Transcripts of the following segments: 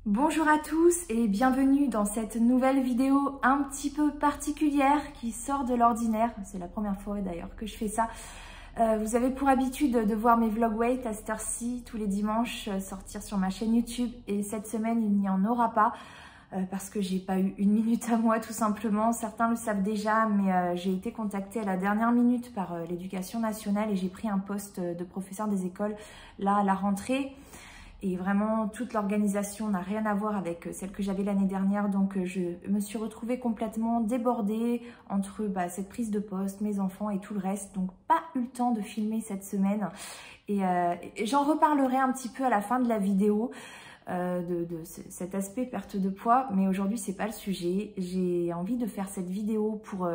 Bonjour à tous et bienvenue dans cette nouvelle vidéo un petit peu particulière qui sort de l'ordinaire. C'est la première fois d'ailleurs que je fais ça. Vous avez pour habitude de voir mes vlog weight à cette heure-ci tous les dimanches sortir sur ma chaîne YouTube et cette semaine il n'y en aura pas parce que j'ai pas eu une minute à moi tout simplement. Certains le savent déjà mais j'ai été contactée à la dernière minute par l'éducation nationale et j'ai pris un poste de professeur des écoles là à la rentrée. Et vraiment, toute l'organisation n'a rien à voir avec celle que j'avais l'année dernière. Donc, je me suis retrouvée complètement débordée entre cette prise de poste, mes enfants et tout le reste. Donc, pas eu le temps de filmer cette semaine. Et j'en reparlerai un petit peu à la fin de la vidéo de cet aspect perte de poids. Mais aujourd'hui, c'est pas le sujet. J'ai envie de faire cette vidéo pour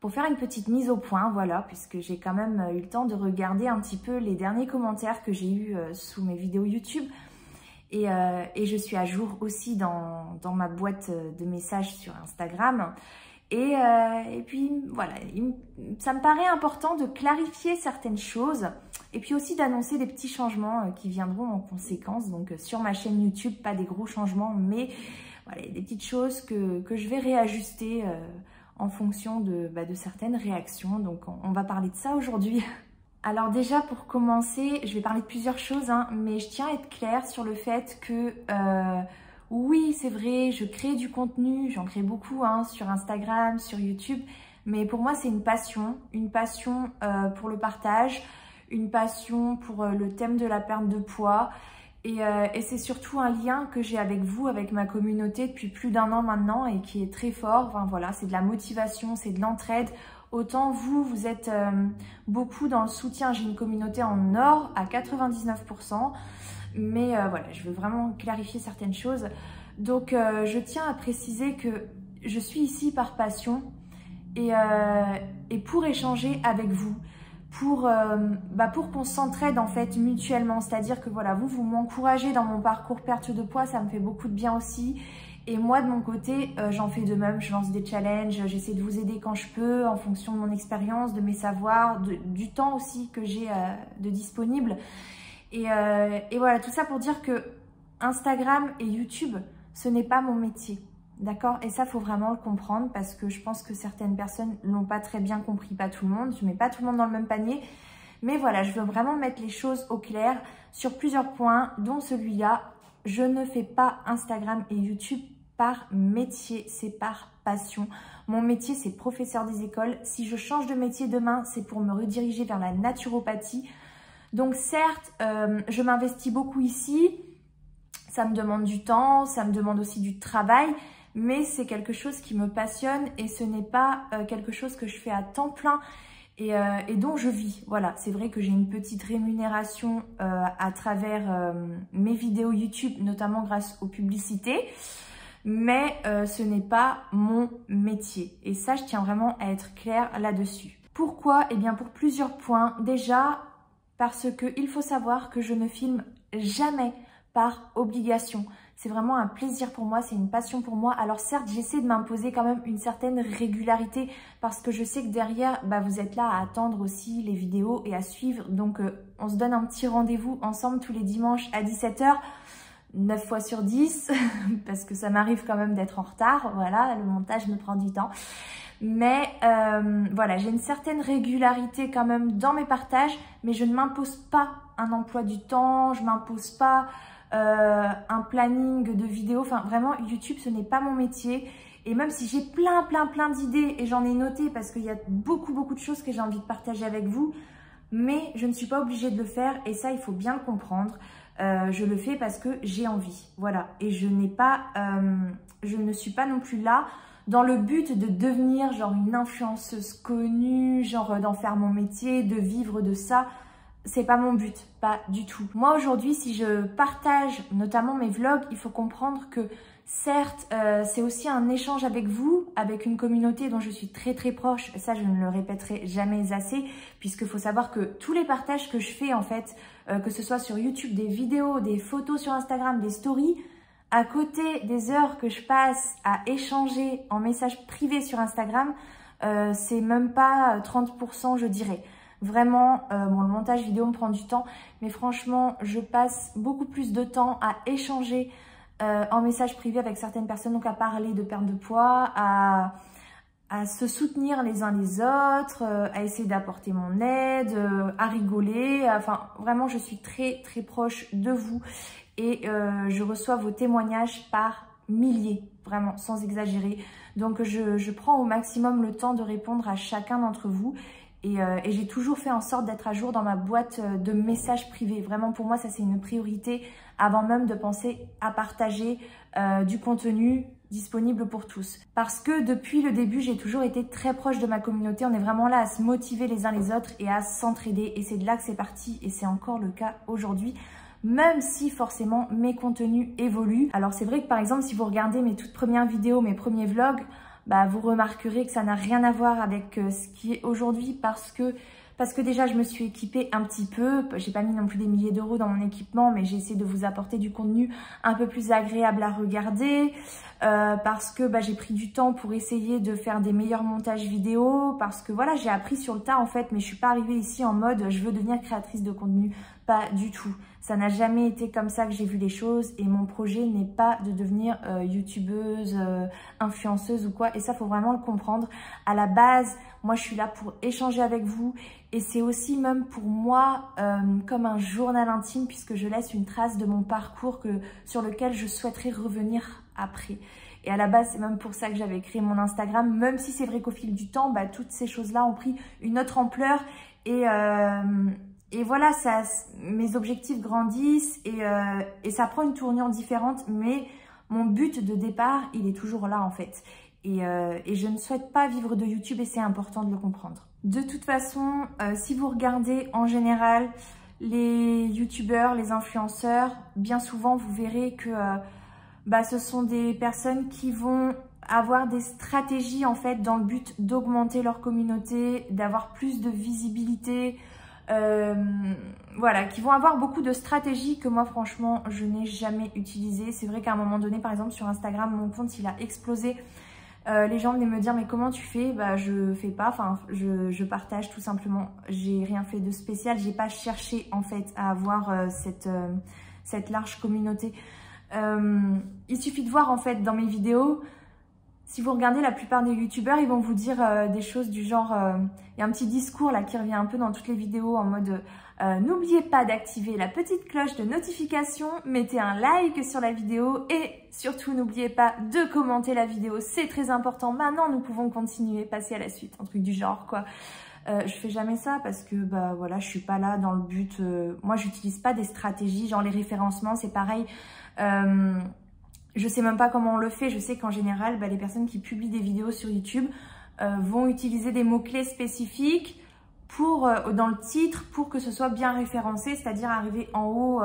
faire une petite mise au point, voilà, puisque j'ai quand même eu le temps de regarder un petit peu les derniers commentaires que j'ai eus sous mes vidéos YouTube. Et je suis à jour aussi dans ma boîte de messages sur Instagram. Et puis voilà, ça me paraît important de clarifier certaines choses et puis aussi d'annoncer des petits changements qui viendront en conséquence. Donc sur ma chaîne YouTube, pas des gros changements, mais voilà, des petites choses que je vais réajuster en fonction de certaines réactions. Donc on va parler de ça aujourd'hui. Alors déjà pour commencer, je vais parler de plusieurs choses, mais je tiens à être claire sur le fait que oui c'est vrai, je crée du contenu, j'en crée beaucoup sur Instagram, sur YouTube, mais pour moi c'est une passion pour le partage, une passion pour le thème de la perte de poids. Et c'est surtout un lien que j'ai avec vous, avec ma communauté depuis plus d'1 an maintenant et qui est très fort. Enfin voilà, c'est de la motivation, c'est de l'entraide. Autant vous êtes beaucoup dans le soutien. J'ai une communauté en or à 99%. Mais voilà, je veux vraiment clarifier certaines choses. Donc je tiens à préciser que je suis ici par passion et pour échanger avec vous. Pour qu'on s'entraide en fait mutuellement, c'est-à-dire que voilà, vous m'encouragez dans mon parcours perte de poids, ça me fait beaucoup de bien aussi. Et moi de mon côté, j'en fais de même, je lance des challenges, j'essaie de vous aider quand je peux en fonction de mon expérience, de mes savoirs, du temps aussi que j'ai de disponible. Et voilà, tout ça pour dire que Instagram et YouTube, ce n'est pas mon métier. D'accord? Et ça, faut vraiment le comprendre parce que je pense que certaines personnes l'ont pas très bien compris, pas tout le monde. Je mets pas tout le monde dans le même panier. Mais voilà, je veux vraiment mettre les choses au clair sur plusieurs points, dont celui-là. Je ne fais pas Instagram et YouTube par métier, c'est par passion. Mon métier, c'est professeur des écoles. Si je change de métier demain, c'est pour me rediriger vers la naturopathie. Donc certes, je m'investis beaucoup ici. Ça me demande du temps, ça me demande aussi du travail. Mais c'est quelque chose qui me passionne et ce n'est pas quelque chose que je fais à temps plein et dont je vis. Voilà, c'est vrai que j'ai une petite rémunération à travers mes vidéos YouTube, notamment grâce aux publicités, mais ce n'est pas mon métier. Et ça, je tiens vraiment à être claire là-dessus. Pourquoi? Eh bien, pour plusieurs points. Déjà, parce qu'il faut savoir que je ne filme jamais par obligation. C'est vraiment un plaisir pour moi, c'est une passion pour moi. Alors certes, j'essaie de m'imposer quand même une certaine régularité parce que je sais que derrière, vous êtes là à attendre aussi les vidéos et à suivre. Donc on se donne un petit rendez-vous ensemble tous les dimanches à 17 h, 9 fois sur 10, parce que ça m'arrive quand même d'être en retard. Voilà, le montage me prend du temps. Mais voilà, j'ai une certaine régularité quand même dans mes partages, mais je ne m'impose pas un emploi du temps, je m'impose pas un planning de vidéos. Enfin vraiment, YouTube ce n'est pas mon métier. Et même si j'ai plein d'idées et j'en ai noté parce qu'il y a beaucoup de choses que j'ai envie de partager avec vous, mais je ne suis pas obligée de le faire et ça il faut bien le comprendre. Je le fais parce que j'ai envie, voilà. Et je ne suis pas non plus là dans le but de devenir genre une influenceuse connue, genre d'en faire mon métier, de vivre de ça. C'est pas mon but, pas du tout. Moi aujourd'hui, si je partage notamment mes vlogs, il faut comprendre que certes, c'est aussi un échange avec vous, avec une communauté dont je suis très proche. Ça, je ne le répéterai jamais assez, puisqu'il faut savoir que tous les partages que je fais en fait, que ce soit sur YouTube, des vidéos, des photos sur Instagram, des stories, à côté des heures que je passe à échanger en message privé sur Instagram, c'est même pas 30%, je dirais. Vraiment, bon, le montage vidéo me prend du temps, mais franchement, je passe beaucoup plus de temps à échanger en message privé avec certaines personnes, donc à parler de perte de poids, à se soutenir les uns les autres, à essayer d'apporter mon aide, à rigoler. Enfin, vraiment, je suis très très proche de vous et je reçois vos témoignages par milliers, vraiment, sans exagérer. Donc, je prends au maximum le temps de répondre à chacun d'entre vous. Et j'ai toujours fait en sorte d'être à jour dans ma boîte de messages privés. Vraiment, pour moi, ça, c'est une priorité avant même de penser à partager du contenu disponible pour tous. Parce que depuis le début, j'ai toujours été très proche de ma communauté. On est vraiment là à se motiver les uns les autres et à s'entraider. Et c'est de là que c'est parti et c'est encore le cas aujourd'hui. Même si forcément mes contenus évoluent. Alors c'est vrai que par exemple, si vous regardez mes toutes premières vidéos, mes premiers vlogs, bah, vous remarquerez que ça n'a rien à voir avec ce qui est aujourd'hui parce que déjà je me suis équipée un petit peu. J'ai pas mis non plus des milliers d'euros dans mon équipement, mais j'ai essayé de vous apporter du contenu un peu plus agréable à regarder parce que bah, j'ai pris du temps pour essayer de faire des meilleurs montages vidéo parce que voilà, j'ai appris sur le tas en fait, mais je suis pas arrivée ici en mode je veux devenir créatrice de contenu, pas du tout. Ça n'a jamais été comme ça que j'ai vu les choses et mon projet n'est pas de devenir youtubeuse, influenceuse ou quoi. Et ça, faut vraiment le comprendre. À la base, moi, je suis là pour échanger avec vous et c'est aussi même pour moi comme un journal intime puisque je laisse une trace de mon parcours sur lequel je souhaiterais revenir après. Et à la base, c'est même pour ça que j'avais créé mon Instagram, même si c'est vrai qu'au fil du temps, bah, toutes ces choses-là ont pris une autre ampleur et voilà, mes objectifs grandissent et ça prend une tournure différente, mais mon but de départ, il est toujours là en fait. Et je ne souhaite pas vivre de YouTube et c'est important de le comprendre. De toute façon, si vous regardez en général les YouTubeurs, les influenceurs, bien souvent vous verrez que ce sont des personnes qui vont avoir des stratégies en fait dans le but d'augmenter leur communauté, d'avoir plus de visibilité, voilà, qui vont avoir beaucoup de stratégies que moi franchement je n'ai jamais utilisées. C'est vrai qu'à un moment donné, par exemple sur Instagram, mon compte il a explosé. Les gens venaient me dire mais comment tu fais? Bah je fais pas, enfin je partage tout simplement. J'ai rien fait de spécial, j'ai pas cherché en fait à avoir cette large communauté. Il suffit de voir en fait dans mes vidéos. Si vous regardez la plupart des youtubeurs, ils vont vous dire des choses du genre, il y a un petit discours là qui revient un peu dans toutes les vidéos en mode n'oubliez pas d'activer la petite cloche de notification, mettez un like sur la vidéo et surtout n'oubliez pas de commenter la vidéo, c'est très important. Maintenant nous pouvons continuer, passer à la suite, un truc du genre quoi. Je fais jamais ça parce que bah voilà, je suis pas là dans le but. Moi j'utilise pas des stratégies, genre les référencements, c'est pareil. Je sais même pas comment on le fait. Je sais qu'en général, les personnes qui publient des vidéos sur YouTube vont utiliser des mots-clés spécifiques dans le titre pour que ce soit bien référencé, c'est-à-dire arriver en haut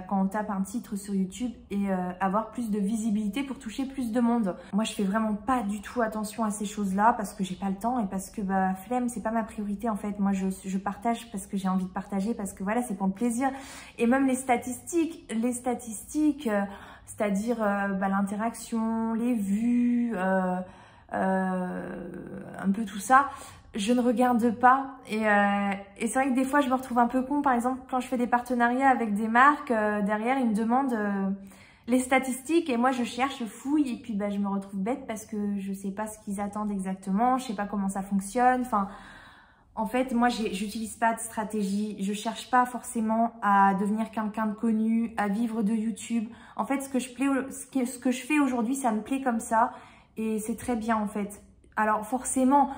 quand on tape un titre sur YouTube et avoir plus de visibilité pour toucher plus de monde. Moi, je fais vraiment pas du tout attention à ces choses-là parce que j'ai pas le temps et parce que flemme, c'est pas ma priorité en fait. Moi, je partage parce que j'ai envie de partager, parce que voilà, c'est pour le plaisir. Et même les statistiques, c'est-à-dire l'interaction, les vues, un peu tout ça, je ne regarde pas. Et c'est vrai que des fois, je me retrouve un peu con. Par exemple, quand je fais des partenariats avec des marques, derrière, ils me demandent les statistiques et moi, je cherche, je fouille et puis je me retrouve bête parce que je sais pas ce qu'ils attendent exactement, je sais pas comment ça fonctionne. Enfin, en fait, moi, j'utilise pas de stratégie. Je cherche pas forcément à devenir quelqu'un de connu, à vivre de YouTube. En fait, ce que je fais aujourd'hui, ça me plaît comme ça. Et c'est très bien, en fait. Alors, forcément,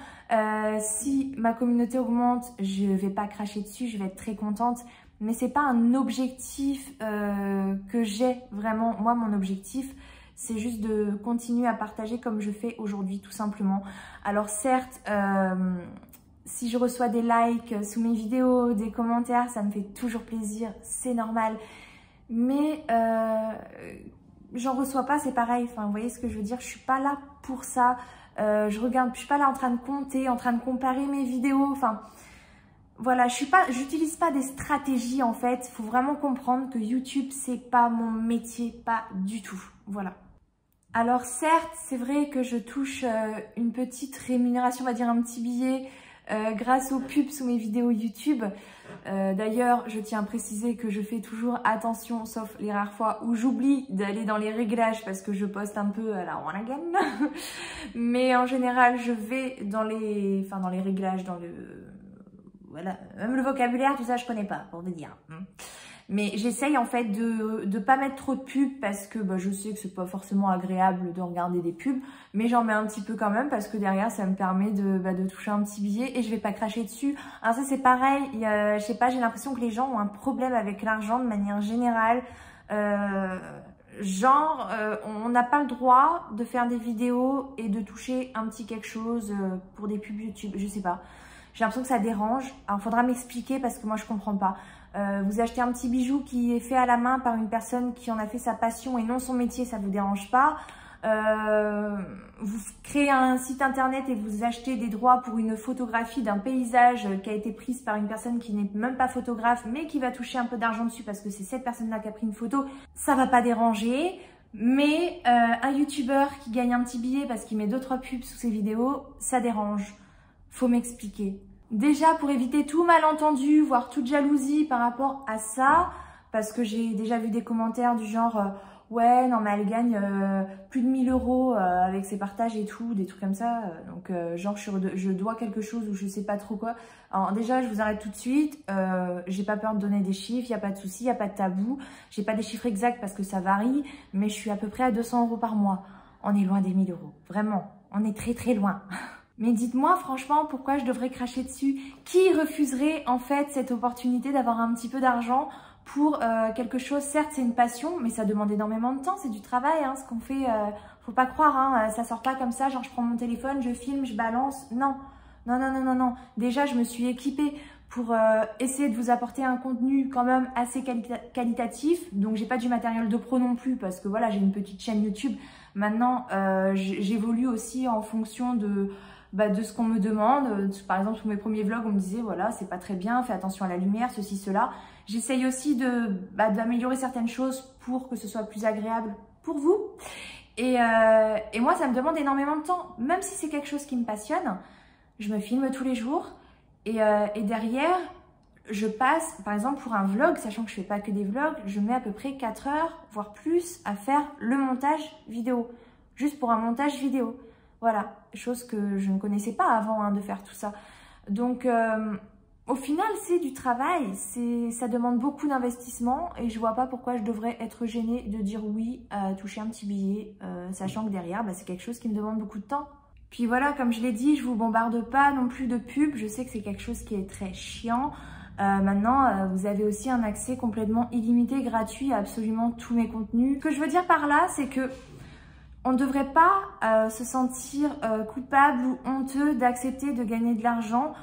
si ma communauté augmente, je vais pas cracher dessus. Je vais être très contente. Mais c'est pas un objectif que j'ai vraiment. Moi, mon objectif, c'est juste de continuer à partager comme je fais aujourd'hui, tout simplement. Alors, certes... si je reçois des likes sous mes vidéos, des commentaires, ça me fait toujours plaisir, c'est normal. Mais j'en reçois pas, c'est pareil. Enfin, vous voyez ce que je veux dire? Je suis pas là pour ça. Je suis pas là en train de compter, en train de comparer mes vidéos. Enfin, voilà, j'utilise pas des stratégies en fait. Il faut vraiment comprendre que YouTube, c'est pas mon métier, pas du tout. Voilà. Alors certes, c'est vrai que je touche une petite rémunération, on va dire un petit billet grâce aux pubs sous mes vidéos YouTube. D'ailleurs, je tiens à préciser que je fais toujours attention, sauf les rares fois où j'oublie d'aller dans les réglages parce que je poste un peu à la one again. Mais en général, je vais dans les réglages, voilà, même le vocabulaire, tout ça, je connais pas, pour vous dire. Mais j'essaye en fait de pas mettre trop de pubs parce que je sais que c'est pas forcément agréable de regarder des pubs, mais j'en mets un petit peu quand même parce que derrière ça me permet de toucher un petit billet et je vais pas cracher dessus. Alors ça c'est pareil, je sais pas, j'ai l'impression que les gens ont un problème avec l'argent de manière générale. On n'a pas le droit de faire des vidéos et de toucher un petit quelque chose pour des pubs YouTube, je sais pas. J'ai l'impression que ça dérange. Alors, il faudra m'expliquer parce que moi, je comprends pas. Vous achetez un petit bijou qui est fait à la main par une personne qui en a fait sa passion et non son métier, ça vous dérange pas. Vous créez un site internet et vous achetez des droits pour une photographie d'un paysage qui a été prise par une personne qui n'est même pas photographe, mais qui va toucher un peu d'argent dessus parce que c'est cette personne-là qui a pris une photo. Ça va pas déranger. Mais un youtubeur qui gagne un petit billet parce qu'il met 2-3 pubs sous ses vidéos, ça dérange. Faut m'expliquer. Déjà, pour éviter tout malentendu, voire toute jalousie par rapport à ça, parce que j'ai déjà vu des commentaires du genre ouais, non mais elle gagne plus de 1000 € avec ses partages et tout, des trucs comme ça. Donc genre je dois quelque chose ou je sais pas trop quoi. Alors déjà, je vous arrête tout de suite. J'ai pas peur de donner des chiffres, il n'y a pas de souci, il n'y a pas de tabou. J'ai pas des chiffres exacts parce que ça varie, mais je suis à peu près à 200 € par mois. On est loin des 1000 €, vraiment. On est très très loin. Mais dites-moi franchement pourquoi je devrais cracher dessus. Qui refuserait en fait cette opportunité d'avoir un petit peu d'argent pour quelque chose? Certes c'est une passion, mais ça demande énormément de temps, c'est du travail hein, ce qu'on fait. Faut pas croire, hein, ça sort pas comme ça, genre je prends mon téléphone, je filme, je balance. Non, non, non, non, non, non. Déjà je me suis équipée pour essayer de vous apporter un contenu quand même assez qualitatif. Donc j'ai pas du matériel de pro non plus parce que voilà, j'ai une petite chaîne YouTube. Maintenant j'évolue aussi en fonction de ce qu'on me demande. Par exemple, sur mes premiers vlogs, on me disait, voilà, c'est pas très bien, fais attention à la lumière, ceci, cela. J'essaye aussi d'améliorer certaines choses pour que ce soit plus agréable pour vous. Et moi, ça me demande énormément de temps. Même si c'est quelque chose qui me passionne, je me filme tous les jours. Et derrière, je passe, par exemple, pour un vlog, sachant que je fais pas que des vlogs, je mets à peu près 4 heures, voire plus, à faire le montage vidéo. Juste pour un montage vidéo. Voilà, chose que je ne connaissais pas avant hein, de faire tout ça. Donc, au final, c'est du travail, ça demande beaucoup d'investissement et je vois pas pourquoi je devrais être gênée de dire oui à toucher un petit billet, sachant que derrière, c'est quelque chose qui me demande beaucoup de temps. Puis voilà, comme je l'ai dit, je vous bombarde pas non plus de pubs, je sais que c'est quelque chose qui est très chiant. Maintenant, vous avez aussi un accès complètement illimité, gratuit à absolument tous mes contenus. Ce que je veux dire par là, c'est que on ne devrait pas se sentir coupable ou honteux d'accepter de gagner de l'argent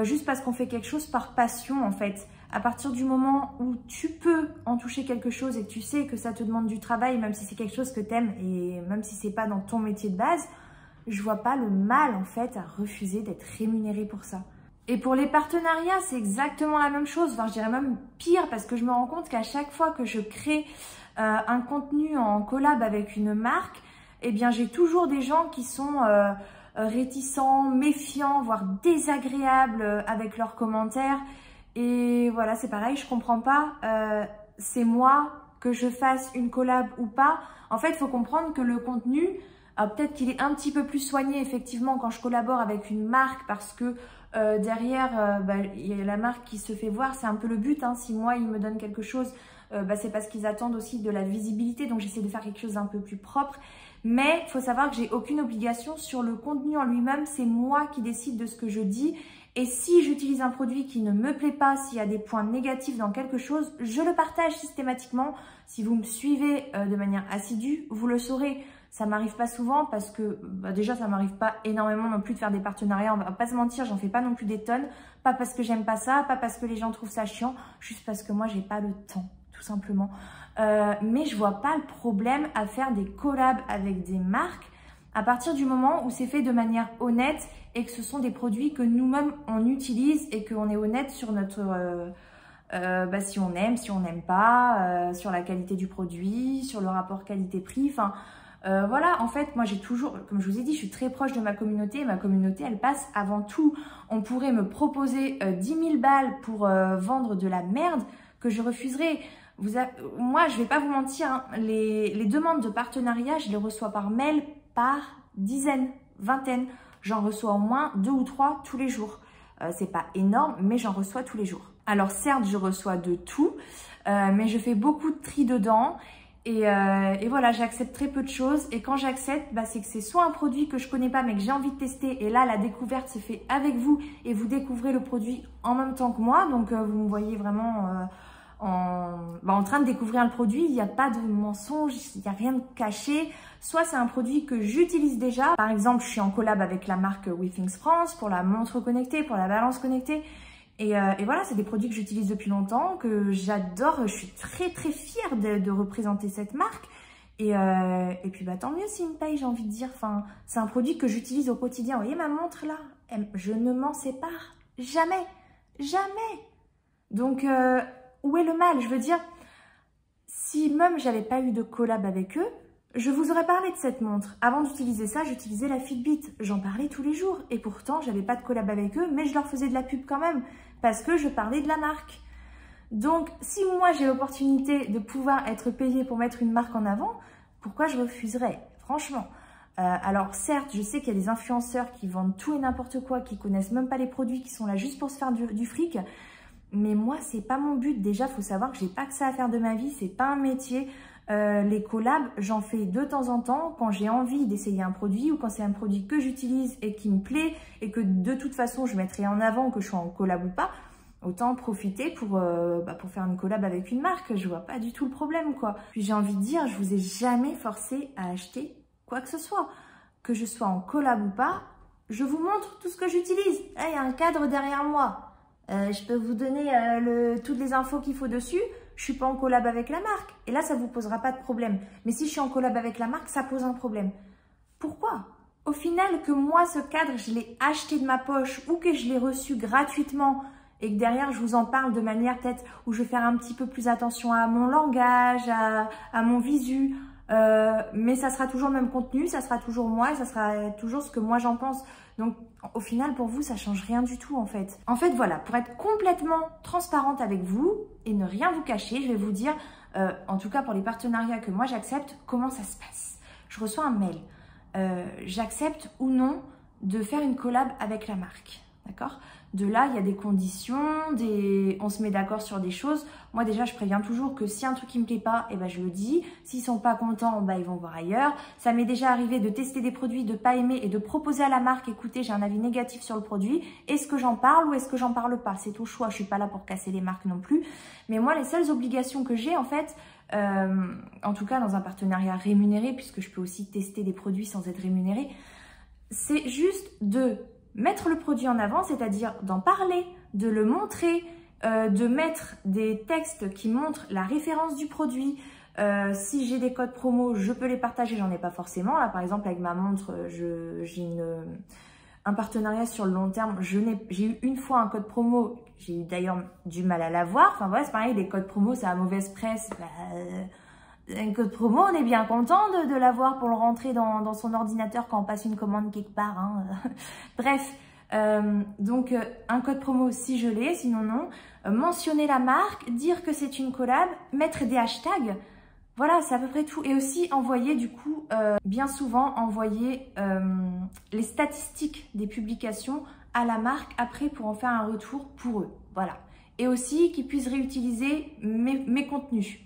juste parce qu'on fait quelque chose par passion en fait. À partir du moment où tu peux en toucher quelque chose et que tu sais que ça te demande du travail, même si c'est quelque chose que tu aimes et même si c'est pas dans ton métier de base, je vois pas le mal en fait à refuser d'être rémunéré pour ça. Et pour les partenariats, c'est exactement la même chose, enfin je dirais même pire parce que je me rends compte qu'à chaque fois que je crée un contenu en collab avec une marque, eh bien, j'ai toujours des gens qui sont réticents, méfiants, voire désagréables avec leurs commentaires. Et voilà, c'est pareil, je comprends pas. C'est moi, que je fasse une collab ou pas. En fait, il faut comprendre que le contenu, peut-être qu'il est un petit peu plus soigné, effectivement, quand je collabore avec une marque parce que derrière, il y a la marque qui se fait voir. C'est un peu le but. Hein. Si moi, ils me donnent quelque chose, c'est parce qu'ils attendent aussi de la visibilité. Donc, j'essaie de faire quelque chose d'un peu plus propre. Mais il faut savoir que j'ai aucune obligation sur le contenu en lui-même. C'est moi qui décide de ce que je dis. Et si j'utilise un produit qui ne me plaît pas, s'il y a des points négatifs dans quelque chose, je le partage systématiquement. Si vous me suivez de manière assidue, vous le saurez. Ça m'arrive pas souvent parce que déjà ça m'arrive pas énormément non plus de faire des partenariats. On va pas se mentir, j'en fais pas non plus des tonnes. Pas parce que j'aime pas ça, pas parce que les gens trouvent ça chiant, juste parce que moi j'ai pas le temps, tout simplement. Mais je vois pas le problème à faire des collabs avec des marques à partir du moment où c'est fait de manière honnête et que ce sont des produits que nous-mêmes on utilise et qu'on est honnête sur notre si on aime, si on n'aime pas, sur la qualité du produit, sur le rapport qualité-prix. Enfin, Voilà, en fait, moi j'ai toujours, comme je vous ai dit, je suis très proche de ma communauté. Et ma communauté, elle passe avant tout. On pourrait me proposer 10 000 balles pour vendre de la merde que je refuserais. Moi, je vais pas vous mentir, hein, les demandes de partenariat, je les reçois par mail par dizaines, vingtaines. J'en reçois au moins 2 ou 3 tous les jours. C'est pas énorme, mais j'en reçois tous les jours. Alors certes, je reçois de tout, mais je fais beaucoup de tri dedans. Et voilà, j'accepte très peu de choses. Et quand j'accepte, c'est que c'est soit un produit que je connais pas, mais que j'ai envie de tester. Et là, la découverte se fait avec vous et vous découvrez le produit en même temps que moi. Donc, vous me voyez vraiment en train de découvrir le produit. Il n'y a pas de mensonge, il n'y a rien de caché. Soit c'est un produit que j'utilise déjà. Par exemple, je suis en collab avec la marque WeThings France pour la montre connectée, pour la balance connectée. Et voilà, c'est des produits que j'utilise depuis longtemps, que j'adore. Je suis très très fière de représenter cette marque. Et puis tant mieux s'ils me payent, j'ai envie de dire. Enfin, c'est un produit que j'utilise au quotidien. Vous voyez ma montre là, je ne m'en sépare jamais, jamais. Donc où est le mal? Je veux dire, si même j'avais pas eu de collab avec eux, je vous aurais parlé de cette montre. Avant d'utiliser ça, j'utilisais la Fitbit. J'en parlais tous les jours. Et pourtant, j'avais pas de collab avec eux, mais je leur faisais de la pub quand même. Parce que je parlais de la marque. Donc, si moi, j'ai l'opportunité de pouvoir être payée pour mettre une marque en avant, pourquoi je refuserais? Franchement. Alors, certes, je sais qu'il y a des influenceurs qui vendent tout et n'importe quoi, qui connaissent même pas les produits, qui sont là juste pour se faire du fric. Mais moi, c'est pas mon but. Déjà, il faut savoir que j'ai pas que ça à faire de ma vie. C'est pas un métier. Les collabs, j'en fais de temps en temps quand j'ai envie d'essayer un produit ou quand c'est un produit que j'utilise et qui me plaît et que de toute façon je mettrai en avant que je sois en collab ou pas, autant profiter pour faire une collab avec une marque. Je vois pas du tout le problème quoi. Puis j'ai envie de dire, je vous ai jamais forcé à acheter quoi que ce soit. Que je sois en collab ou pas, je vous montre tout ce que j'utilise. Là, il y a un cadre derrière moi. Je peux vous donner toutes les infos qu'il faut dessus. Je suis pas en collab avec la marque. Et là, ça vous posera pas de problème. Mais si je suis en collab avec la marque, ça pose un problème. Pourquoi? Au final, que moi, ce cadre, je l'ai acheté de ma poche ou que je l'ai reçu gratuitement et que derrière, je vous en parle de manière peut-être où je vais faire un petit peu plus attention à mon langage, à mon visu. Mais ça sera toujours le même contenu, ça sera toujours moi et ça sera toujours ce que moi j'en pense. Donc au final pour vous ça change rien du tout en fait. En fait voilà, pour être complètement transparente avec vous et ne rien vous cacher, je vais vous dire, en tout cas pour les partenariats que moi j'accepte, comment ça se passe. Je reçois un mail, j'accepte ou non de faire une collab avec la marque, d'accord? De là, il y a des conditions, on se met d'accord sur des choses. Moi, déjà, je préviens toujours que si un truc qui me plaît pas, je le dis. S'ils sont pas contents, ils vont voir ailleurs. Ça m'est déjà arrivé de tester des produits, de pas aimer et de proposer à la marque, écoutez, j'ai un avis négatif sur le produit. Est-ce que j'en parle ou est-ce que j'en parle pas? C'est au choix. Je suis pas là pour casser les marques non plus. Mais moi, les seules obligations que j'ai, en fait, en tout cas dans un partenariat rémunéré, puisque je peux aussi tester des produits sans être rémunéré, c'est juste de mettre le produit en avant, c'est-à-dire d'en parler, de le montrer, de mettre des textes qui montrent la référence du produit. Si j'ai des codes promo, je peux les partager, j'en ai pas forcément. Là, par exemple, avec ma montre, j'ai un partenariat sur le long terme. J'ai eu une fois un code promo, j'ai eu d'ailleurs du mal à l'avoir. Enfin voilà, c'est pareil, les codes promo, c'est la mauvaise presse. Un code promo, on est bien content de l'avoir pour le rentrer dans son ordinateur quand on passe une commande quelque part. Hein. Bref, donc un code promo si je l'ai, sinon non. Mentionner la marque, dire que c'est une collab, mettre des hashtags. Voilà, c'est à peu près tout. Et aussi envoyer du coup, bien souvent envoyer les statistiques des publications à la marque après pour en faire un retour pour eux. Voilà. Et aussi qu'ils puissent réutiliser mes contenus.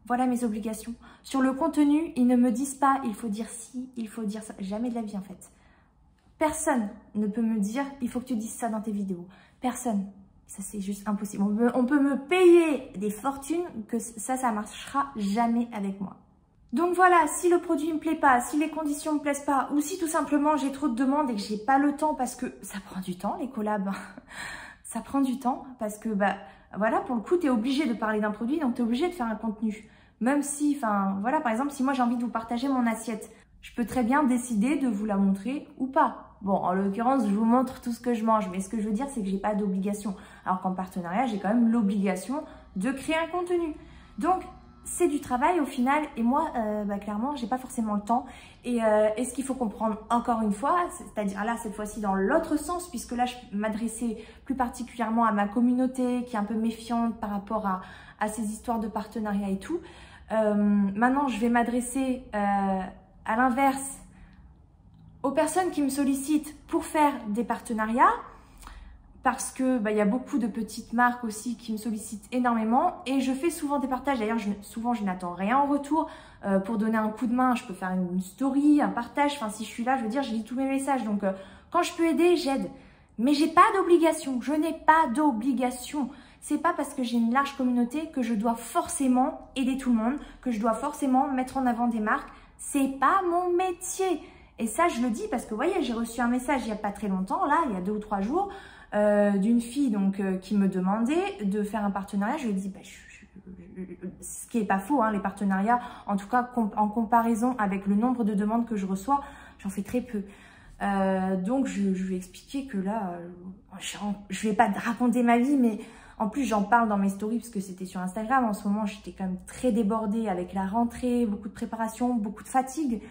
Voilà mes obligations. Sur le contenu, ils ne me disent pas il faut dire ci, il faut dire ça. Jamais de la vie en fait. Personne ne peut me dire il faut que tu dises ça dans tes vidéos. Personne. Ça c'est juste impossible. On peut me payer des fortunes que ça marchera jamais avec moi. Donc voilà, si le produit ne me plaît pas, si les conditions ne me plaisent pas, ou si tout simplement j'ai trop de demandes et que j'ai pas le temps parce que ça prend du temps les collabs. Ça prend du temps parce que voilà, pour le coup, tu es obligé de parler d'un produit, donc tu es obligé de faire un contenu. Même si, voilà, par exemple, si moi j'ai envie de vous partager mon assiette, je peux très bien décider de vous la montrer ou pas. Bon, en l'occurrence, je vous montre tout ce que je mange, mais ce que je veux dire, c'est que j'ai pas d'obligation. Alors qu'en partenariat, j'ai quand même l'obligation de créer un contenu. Donc, c'est du travail au final et moi, clairement, j'ai pas forcément le temps. Et ce qu'il faut comprendre encore une fois, c'est-à-dire là, cette fois-ci dans l'autre sens, puisque là, je m'adressais plus particulièrement à ma communauté qui est un peu méfiante par rapport à ces histoires de partenariat et tout. Maintenant, je vais m'adresser à l'inverse aux personnes qui me sollicitent pour faire des partenariats. Parce que y a beaucoup de petites marques aussi qui me sollicitent énormément et je fais souvent des partages. D'ailleurs, souvent, je n'attends rien en retour. Pour donner un coup de main, je peux faire une story, un partage. Enfin, si je suis là, je veux dire, je lis tous mes messages. Donc, quand je peux aider, j'aide. Mais j'ai pas d'obligation. Je n'ai pas d'obligation. C'est pas parce que j'ai une large communauté que je dois forcément aider tout le monde, que je dois forcément mettre en avant des marques. C'est pas mon métier. Et ça, je le dis parce que, vous voyez, j'ai reçu un message il y a pas très longtemps, là, il y a 2 ou 3 jours, d'une fille donc qui me demandait de faire un partenariat. Je lui ai dit, ce qui est pas faux, hein, les partenariats, en tout cas en comparaison avec le nombre de demandes que je reçois, j'en fais très peu. Donc je lui ai expliqué que là, je vais pas raconter ma vie, mais en plus j'en parle dans mes stories parce que c'était sur Instagram. En ce moment, j'étais quand même très débordée avec la rentrée, beaucoup de préparation, beaucoup de fatigue.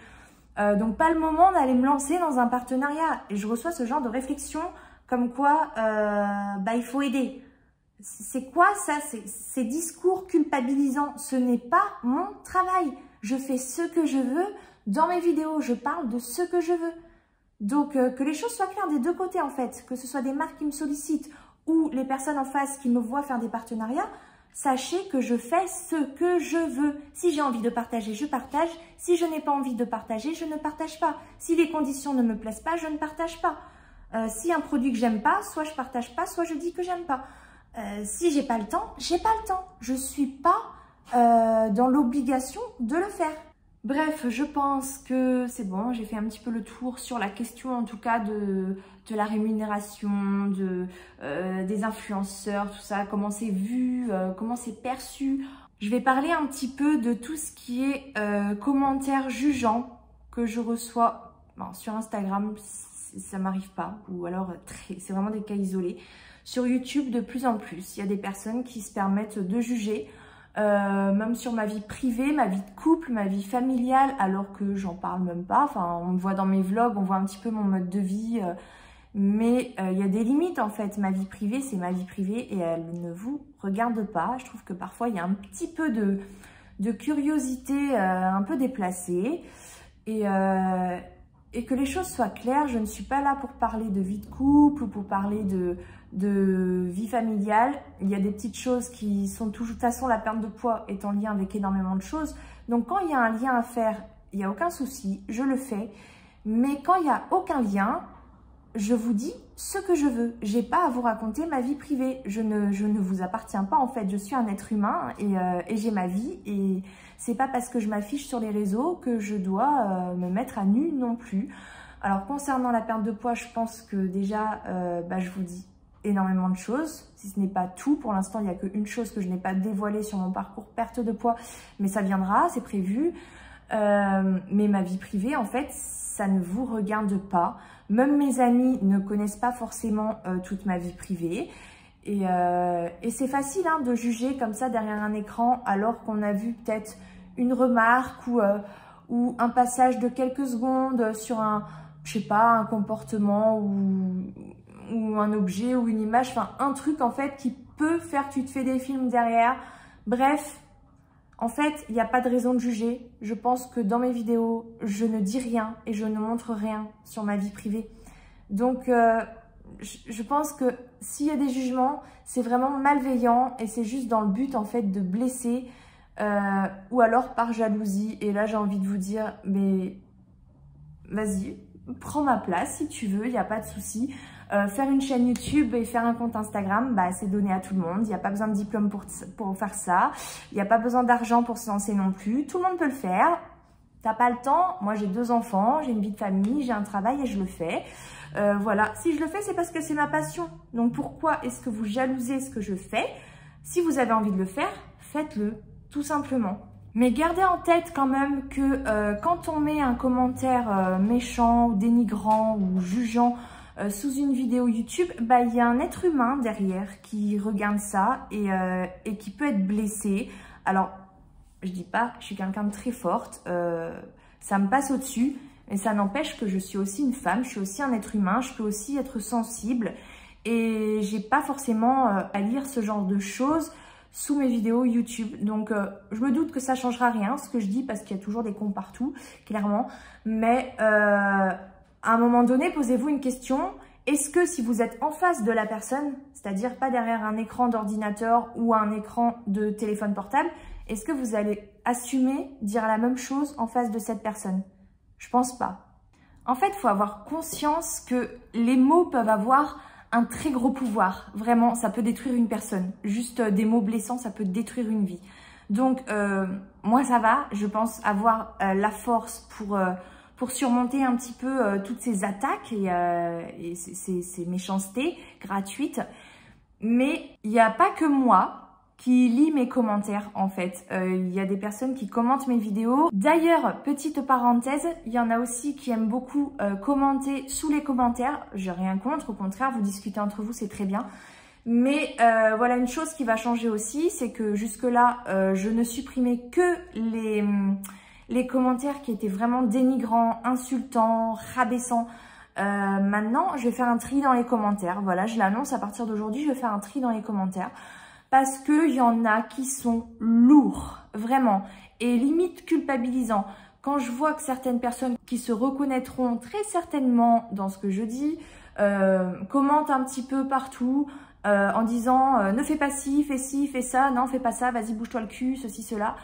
Donc pas le moment d'aller me lancer dans un partenariat. Et je reçois ce genre de réflexion comme quoi il faut aider. C'est quoi ça? Ces discours culpabilisants. Ce n'est pas mon travail. Je fais ce que je veux. Dans mes vidéos, je parle de ce que je veux. Donc que les choses soient claires des deux côtés en fait. Que ce soit des marques qui me sollicitent ou les personnes en face qui me voient faire des partenariats. Sachez que je fais ce que je veux. Si j'ai envie de partager, je partage. Si je n'ai pas envie de partager, je ne partage pas. Si les conditions ne me plaisent pas, je ne partage pas. Si un produit que j'aime pas, soit je partage pas, soit je dis que j'aime pas. Si j'ai pas le temps, j'ai pas le temps. Je suis pas dans l'obligation de le faire. Bref, je pense que c'est bon, j'ai fait un petit peu le tour sur la question en tout cas de la rémunération, des influenceurs, tout ça, comment c'est vu, comment c'est perçu. Je vais parler un petit peu de tout ce qui est commentaires jugeants que je reçois sur Instagram, ça m'arrive pas, ou alors c'est vraiment des cas isolés. Sur YouTube, de plus en plus, il y a des personnes qui se permettent de juger, même sur ma vie privée, ma vie de couple, ma vie familiale, alors que j'en parle même pas. Enfin, on me voit dans mes vlogs, on voit un petit peu mon mode de vie, mais il y a des limites en fait. Ma vie privée, c'est ma vie privée et elle ne vous regarde pas. Je trouve que parfois, il y a un petit peu de curiosité un peu déplacée et que les choses soient claires. Je ne suis pas là pour parler de vie de couple ou pour parler de vie familiale. Il y a des petites choses qui sont toujours... De toute façon, la perte de poids est en lien avec énormément de choses. Donc, quand il y a un lien à faire, il n'y a aucun souci, je le fais. Mais quand il n'y a aucun lien, je vous dis ce que je veux. Je n'ai pas à vous raconter ma vie privée. Je ne vous appartiens pas, en fait. Je suis un être humain et j'ai ma vie. Et c'est pas parce que je m'affiche sur les réseaux que je dois me mettre à nu non plus. Alors, concernant la perte de poids, je pense que déjà, je vous dis énormément de choses, si ce n'est pas tout. Pour l'instant, il n'y a qu'une chose que je n'ai pas dévoilée sur mon parcours perte de poids, mais ça viendra, c'est prévu. Mais ma vie privée, en fait, ça ne vous regarde pas. Même mes amis ne connaissent pas forcément toute ma vie privée. Et c'est facile de juger comme ça derrière un écran, alors qu'on a vu peut-être une remarque ou un passage de quelques secondes sur je sais pas, un comportement ou un objet ou une image, enfin un truc en fait qui peut faire que tu te fais des films derrière. Bref, en fait, il n'y a pas de raison de juger. Je pense que dans mes vidéos, je ne dis rien et je ne montre rien sur ma vie privée. Donc, je pense que s'il y a des jugements, c'est vraiment malveillant et c'est juste dans le but en fait de blesser ou alors par jalousie. Et là, j'ai envie de vous dire, mais vas-y, prends ma place si tu veux, il n'y a pas de souci. Faire une chaîne YouTube et faire un compte Instagram, c'est donné à tout le monde. Il n'y a pas besoin de diplôme pour faire ça. Il n'y a pas besoin d'argent pour se lancer non plus. Tout le monde peut le faire. T'as pas le temps. Moi, j'ai 2 enfants, j'ai une vie de famille, j'ai un travail et je le fais. Voilà. Si je le fais, c'est parce que c'est ma passion. Donc, pourquoi est-ce que vous jalousez ce que je fais? Si vous avez envie de le faire, faites-le, tout simplement. Mais gardez en tête quand même que quand on met un commentaire méchant ou dénigrant ou jugeant sous une vidéo YouTube, il y a un être humain derrière qui regarde ça et qui peut être blessé. Alors, Je dis pas que je suis quelqu'un de très forte, ça me passe au-dessus, mais ça n'empêche que je suis aussi une femme, je suis aussi un être humain, je peux aussi être sensible et j'ai pas forcément à lire ce genre de choses sous mes vidéos YouTube. Donc je me doute que ça changera rien ce que je dis parce qu'il y a toujours des cons partout, clairement. Mais à un moment donné, posez-vous une question. Est-ce que si vous êtes en face de la personne, c'est-à-dire pas derrière un écran d'ordinateur ou un écran de téléphone portable, est-ce que vous allez assumer dire la même chose en face de cette personne? Je pense pas. En fait, il faut avoir conscience que les mots peuvent avoir un très gros pouvoir. Vraiment, ça peut détruire une personne. Juste des mots blessants, ça peut détruire une vie. Donc, moi, ça va. Je pense avoir la force pour surmonter un petit peu toutes ces attaques et ces méchancetés gratuites. Mais il n'y a pas que moi qui lit mes commentaires en fait. Il y a des personnes qui commentent mes vidéos. D'ailleurs, petite parenthèse, il y en a aussi qui aiment beaucoup commenter sous les commentaires. J'ai rien contre, au contraire, vous discutez entre vous, c'est très bien. Mais voilà, une chose qui va changer aussi, c'est que jusque-là, je ne supprimais que les commentaires qui étaient vraiment dénigrants, insultants, rabaissants. Maintenant, je vais faire un tri dans les commentaires. Voilà, je l'annonce à partir d'aujourd'hui, je vais faire un tri dans les commentaires. Parce qu'il y en a qui sont lourds, vraiment, et limite culpabilisants. Quand je vois que certaines personnes qui se reconnaîtront très certainement dans ce que je dis, commentent un petit peu partout en disant ne fais pas ci, fais ça, non fais pas ça, vas-y bouge-toi le cul, ceci, cela.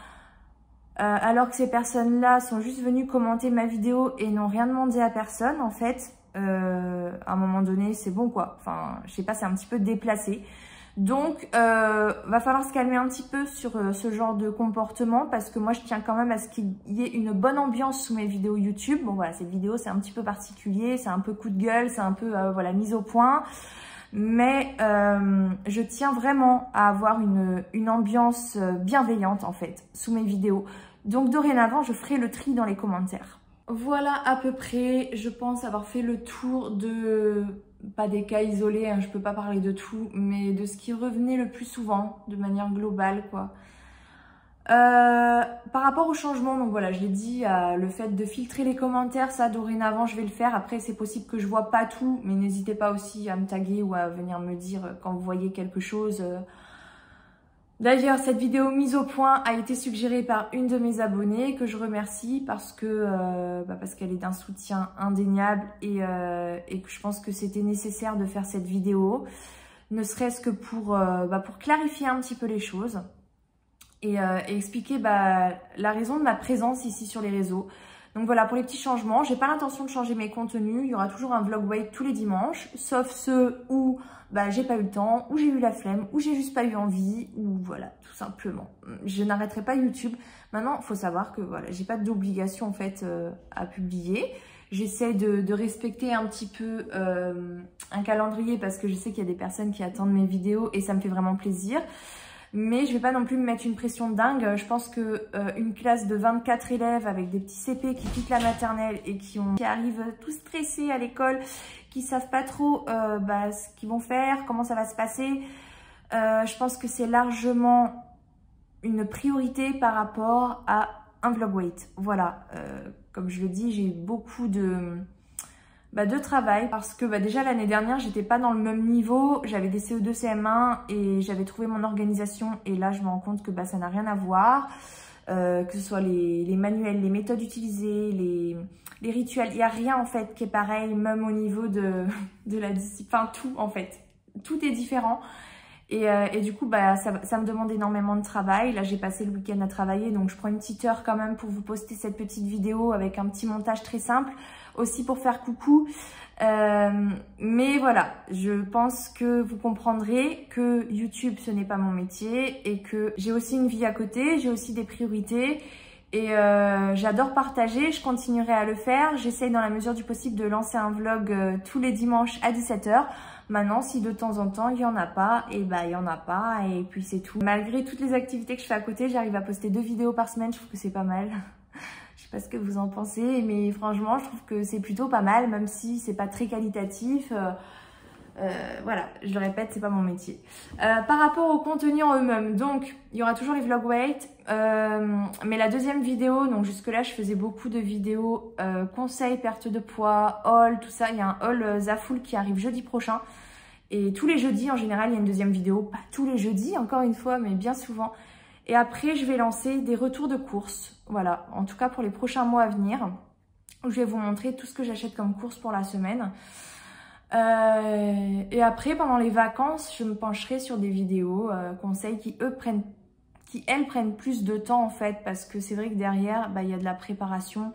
Alors que ces personnes-là sont juste venues commenter ma vidéo et n'ont rien demandé à personne, en fait, à un moment donné, c'est bon quoi. Enfin, je sais pas, c'est un petit peu déplacé. Donc, va falloir se calmer un petit peu sur ce genre de comportement parce que moi, je tiens quand même à ce qu'il y ait une bonne ambiance sous mes vidéos YouTube. Bon, voilà, cette vidéo, c'est un petit peu particulier, c'est un peu coup de gueule, c'est un peu, voilà, mise au point. Mais je tiens vraiment à avoir une ambiance bienveillante, en fait, sous mes vidéos. Donc, dorénavant, je ferai le tri dans les commentaires. Voilà à peu près, je pense avoir fait le tour de... pas des cas isolés, hein, je peux pas parler de tout, mais de ce qui revenait le plus souvent, de manière globale, quoi. Par rapport au changement, donc voilà, je l'ai dit, le fait de filtrer les commentaires, ça dorénavant je vais le faire. Après c'est possible que je vois pas tout, mais n'hésitez pas aussi à me taguer ou à venir me dire quand vous voyez quelque chose. D'ailleurs, cette vidéo mise au point a été suggérée par une de mes abonnées que je remercie parce qu'elle est d'un soutien indéniable et que je pense que c'était nécessaire de faire cette vidéo, ne serait-ce que pour clarifier un petit peu les choses et expliquer la raison de ma présence ici sur les réseaux. Donc voilà, pour les petits changements, j'ai pas l'intention de changer mes contenus. Il y aura toujours un vlog wait tous les dimanches, sauf ceux où j'ai pas eu le temps, où j'ai eu la flemme, où j'ai juste pas eu envie, ou voilà, tout simplement. Je n'arrêterai pas YouTube. Maintenant, il faut savoir que voilà, j'ai pas d'obligation en fait à publier. J'essaie de respecter un petit peu un calendrier parce que je sais qu'il y a des personnes qui attendent mes vidéos et ça me fait vraiment plaisir. Mais je vais pas non plus me mettre une pression dingue. Je pense que une classe de 24 élèves avec des petits CP qui quittent la maternelle et qui arrivent tout stressés à l'école, qui savent pas trop ce qu'ils vont faire, comment ça va se passer, je pense que c'est largement une priorité par rapport à un vlog wait. Voilà, comme je le dis, j'ai eu beaucoup de travail parce que déjà l'année dernière j'étais pas dans le même niveau, j'avais des CE2 CM1 et j'avais trouvé mon organisation et là je me rends compte que ça n'a rien à voir, que ce soit les manuels, les méthodes utilisées, les rituels, il n'y a rien en fait qui est pareil, même au niveau de la discipline, enfin tout en fait, tout est différent. Et du coup, ça me demande énormément de travail. Là, j'ai passé le week-end à travailler, donc je prends une petite heure quand même pour vous poster cette petite vidéo avec un petit montage très simple, aussi pour faire coucou. Mais voilà, je pense que vous comprendrez que YouTube, ce n'est pas mon métier et que j'ai aussi une vie à côté, j'ai aussi des priorités. Et j'adore partager, je continuerai à le faire. J'essaye dans la mesure du possible de lancer un vlog tous les dimanches à 17 h. Maintenant, si de temps en temps, il n'y en a pas, et il n'y en a pas, et puis c'est tout. Malgré toutes les activités que je fais à côté, j'arrive à poster 2 vidéos par semaine, je trouve que c'est pas mal. Je sais pas ce que vous en pensez, mais franchement, je trouve que c'est plutôt pas mal, même si c'est pas très qualitatif. Voilà, je le répète, c'est pas mon métier. Par rapport au contenu en eux-mêmes, donc il y aura toujours les vlog weight, mais la deuxième vidéo, donc jusque là je faisais beaucoup de vidéos conseils, perte de poids, haul, tout ça. Il y a un haul Zaful qui arrive jeudi prochain. Et tous les jeudis, en général, il y a une deuxième vidéo. Pas tous les jeudis, encore une fois, mais bien souvent. Et après, je vais lancer des retours de courses. Voilà, en tout cas pour les prochains mois à venir. Où je vais vous montrer tout ce que j'achète comme courses pour la semaine. Et après, pendant les vacances, je me pencherai sur des vidéos conseils qui, elles, prennent plus de temps, en fait. Parce que c'est vrai que derrière, bah, il y a de la préparation.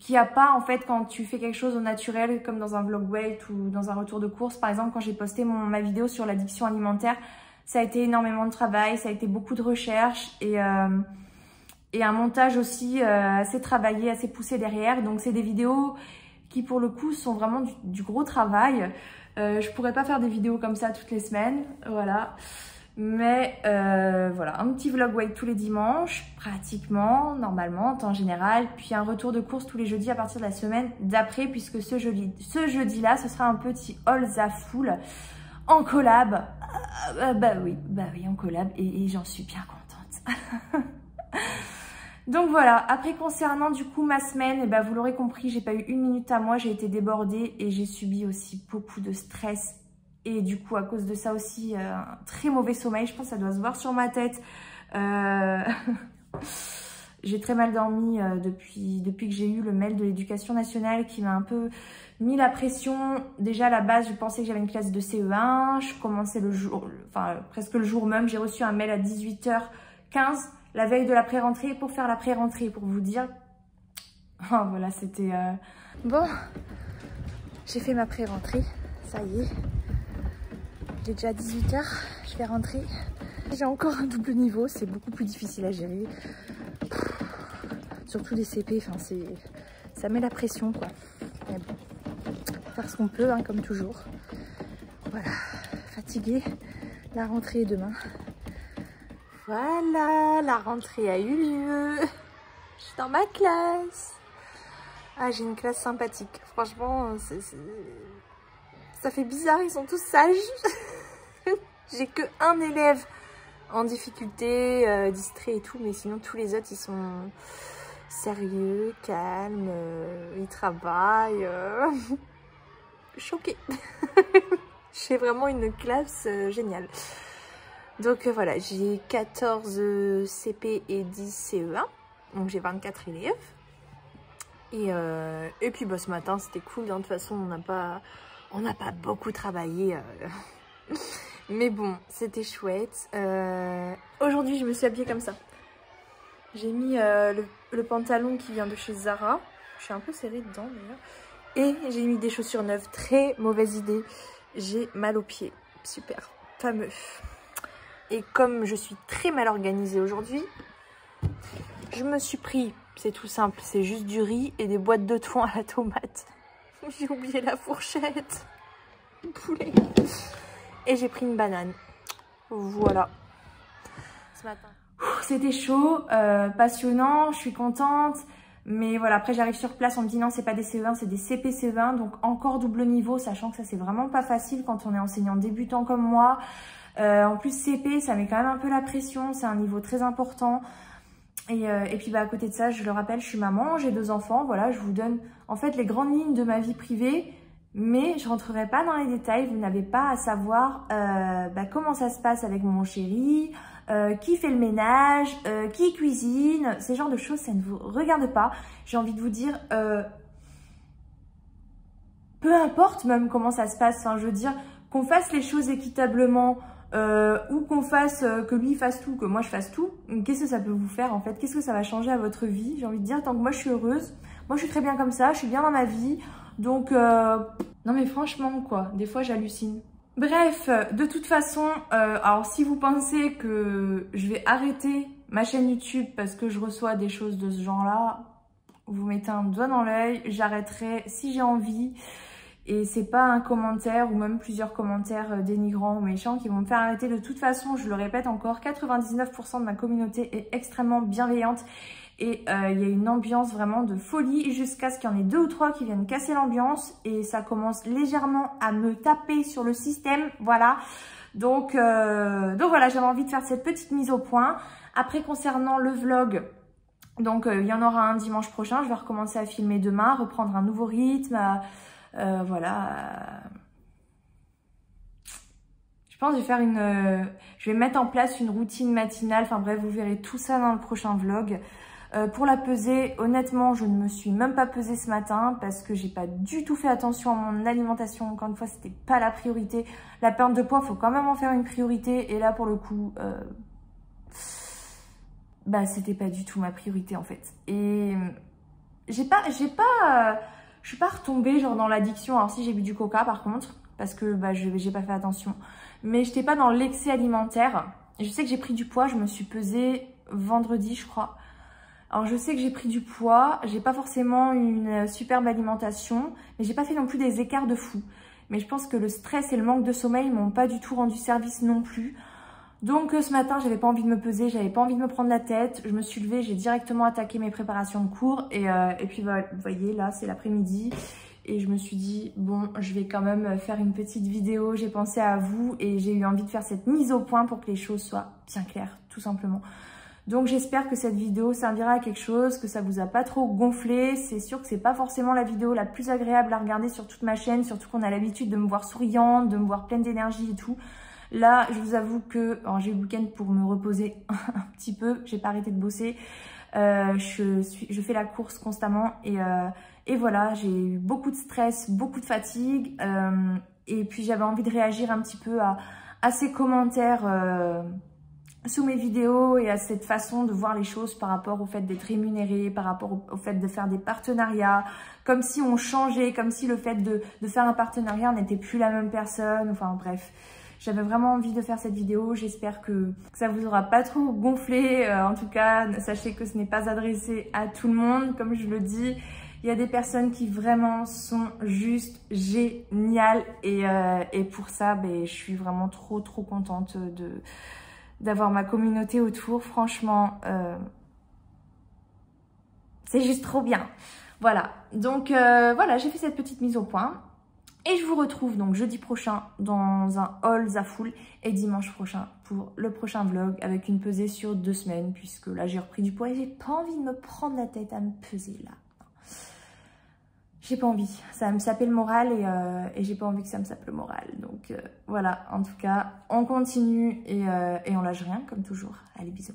Qu'il n'y a pas en fait quand tu fais quelque chose au naturel comme dans un vlog weight ou dans un retour de course. Par exemple, quand j'ai posté ma vidéo sur l'addiction alimentaire, ça a été énormément de travail, ça a été beaucoup de recherche et un montage aussi assez travaillé, assez poussé derrière. Donc c'est des vidéos qui pour le coup sont vraiment du gros travail. Je pourrais pas faire des vidéos comme ça toutes les semaines, voilà. Mais voilà, un petit vlog weight tous les dimanches, pratiquement, normalement, en temps général. Puis un retour de course tous les jeudis à partir de la semaine d'après, puisque ce jeudi-là, ce sera un petit haul Zaful en collab. Bah oui, en collab, et j'en suis bien contente. Donc voilà, après concernant du coup ma semaine, et vous l'aurez compris, j'ai pas eu une minute à moi, j'ai été débordée et j'ai subi aussi beaucoup de stress. Et du coup, à cause de ça aussi, un très mauvais sommeil. Je pense que ça doit se voir sur ma tête. J'ai très mal dormi depuis que j'ai eu le mail de l'éducation nationale qui m'a un peu mis la pression. Déjà, à la base, je pensais que j'avais une classe de CE1. Je commençais presque le jour même. J'ai reçu un mail à 18h15, la veille de la pré-rentrée, pour faire la pré-rentrée, pour vous dire. Oh, voilà, c'était... Bon, j'ai fait ma pré-rentrée. Ça y est. Il est déjà 18h, je vais rentrer. J'ai encore un double niveau, c'est beaucoup plus difficile à gérer. Surtout des CP, ça met la pression quoi. Mais bon, faire ce qu'on peut, hein, comme toujours. Voilà, fatiguée. La rentrée est demain. Voilà, la rentrée a eu lieu. Je suis dans ma classe. Ah, j'ai une classe sympathique. Franchement, ça fait bizarre, ils sont tous sages. J'ai que un élève en difficulté, distrait et tout, mais sinon tous les autres ils sont sérieux, calmes, ils travaillent. Choquée. J'ai vraiment une classe géniale. Donc voilà, j'ai 14 CP et 10 CE1, donc j'ai 24 élèves. Et puis ce matin c'était cool, hein. De toute façon on n'a pas beaucoup travaillé. Mais bon, c'était chouette. Aujourd'hui, je me suis habillée comme ça. J'ai mis le pantalon qui vient de chez Zara. Je suis un peu serrée dedans d'ailleurs. Et j'ai mis des chaussures neuves. Très mauvaise idée. J'ai mal aux pieds. Super. Fameux. Et comme je suis très mal organisée aujourd'hui, je me suis pris, c'est tout simple, c'est juste du riz et des boîtes de thon à la tomate. J'ai oublié la fourchette. Poulet. Et j'ai pris une banane. Voilà. Ce matin. C'était chaud, passionnant, je suis contente. Mais voilà, après j'arrive sur place, on me dit non, c'est pas des CE1, c'est des CP CE1. Donc encore double niveau, sachant que ça c'est vraiment pas facile quand on est enseignant débutant comme moi. En plus CP, ça met quand même un peu la pression, c'est un niveau très important. Et puis à côté de ça, je le rappelle, je suis maman, j'ai 2 enfants. Voilà, je vous donne en fait les grandes lignes de ma vie privée. Mais je rentrerai pas dans les détails, vous n'avez pas à savoir comment ça se passe avec mon chéri, qui fait le ménage, qui cuisine, ces genres de choses, ça ne vous regarde pas. J'ai envie de vous dire, peu importe même comment ça se passe, enfin, je veux dire, qu'on fasse les choses équitablement ou qu'on fasse, que lui fasse tout, que moi je fasse tout, qu'est-ce que ça peut vous faire en fait? Qu'est-ce que ça va changer à votre vie? J'ai envie de dire, tant que moi je suis heureuse, moi je suis très bien comme ça, je suis bien dans ma vie. Donc, non mais franchement quoi, des fois j'hallucine. Bref, de toute façon, alors si vous pensez que je vais arrêter ma chaîne YouTube parce que je reçois des choses de ce genre-là, vous mettez un doigt dans l'œil, j'arrêterai si j'ai envie. Et c'est pas un commentaire ou même plusieurs commentaires dénigrants ou méchants qui vont me faire arrêter. De toute façon, je le répète encore, 99% de ma communauté est extrêmement bienveillante Et il y a une ambiance vraiment de folie jusqu'à ce qu'il y en ait 2 ou 3 qui viennent casser l'ambiance. Et ça commence légèrement à me taper sur le système, voilà. Donc voilà, j'avais envie de faire cette petite mise au point. Après, concernant le vlog, donc il y en aura un dimanche prochain. Je vais recommencer à filmer demain, reprendre un nouveau rythme. Voilà. Je pense que je vais mettre en place une routine matinale. Enfin bref, vous verrez tout ça dans le prochain vlog. Pour la pesée, honnêtement, je ne me suis même pas pesée ce matin parce que j'ai pas du tout fait attention à mon alimentation. Encore une fois, c'était pas la priorité. La perte de poids, faut quand même en faire une priorité. Et là, pour le coup, bah c'était pas du tout ma priorité en fait. Et je suis pas retombée genre dans l'addiction. Alors si, j'ai bu du coca par contre, parce que bah j'ai pas fait attention. Mais j'étais pas dans l'excès alimentaire. Je sais que j'ai pris du poids, je me suis pesée vendredi je crois. Alors je sais que j'ai pris du poids, j'ai pas forcément une superbe alimentation, mais j'ai pas fait non plus des écarts de fou. Mais je pense que le stress et le manque de sommeil m'ont pas du tout rendu service non plus. Donc ce matin, j'avais pas envie de me peser, j'avais pas envie de me prendre la tête. Je me suis levée, j'ai directement attaqué mes préparations de cours. Et puis vous voyez, là c'est l'après-midi. Et je me suis dit, bon, je vais quand même faire une petite vidéo. J'ai pensé à vous et j'ai eu envie de faire cette mise au point pour que les choses soient bien claires, tout simplement. Donc j'espère que cette vidéo servira à quelque chose, que ça vous a pas trop gonflé. C'est sûr que c'est pas forcément la vidéo la plus agréable à regarder sur toute ma chaîne, surtout qu'on a l'habitude de me voir souriante, de me voir pleine d'énergie et tout. Là, je vous avoue que j'ai eu le week-end pour me reposer un petit peu, j'ai pas arrêté de bosser. Je fais la course constamment et voilà, j'ai eu beaucoup de stress, beaucoup de fatigue et puis j'avais envie de réagir un petit peu à ces commentaires sous mes vidéos et à cette façon de voir les choses par rapport au fait d'être rémunéré, par rapport au fait de faire des partenariats, comme si on changeait, comme si le fait de faire un partenariat, on n'était plus la même personne, enfin bref. J'avais vraiment envie de faire cette vidéo, j'espère que ça vous aura pas trop gonflé. En tout cas, sachez que ce n'est pas adressé à tout le monde, comme je le dis. Il y a des personnes qui vraiment sont juste géniales et pour ça, je suis vraiment trop contente d'avoir ma communauté autour. Franchement, c'est juste trop bien. Voilà, donc voilà, j'ai fait cette petite mise au point. Et je vous retrouve donc jeudi prochain dans un haul Zafoul et dimanche prochain pour le prochain vlog avec une pesée sur 2 semaines puisque là j'ai repris du poids et j'ai pas envie de me prendre la tête à me peser là. J'ai pas envie, ça va me saper le moral et j'ai pas envie que ça me sape le moral. Donc voilà, en tout cas, on continue et on lâche rien comme toujours. Allez, bisous.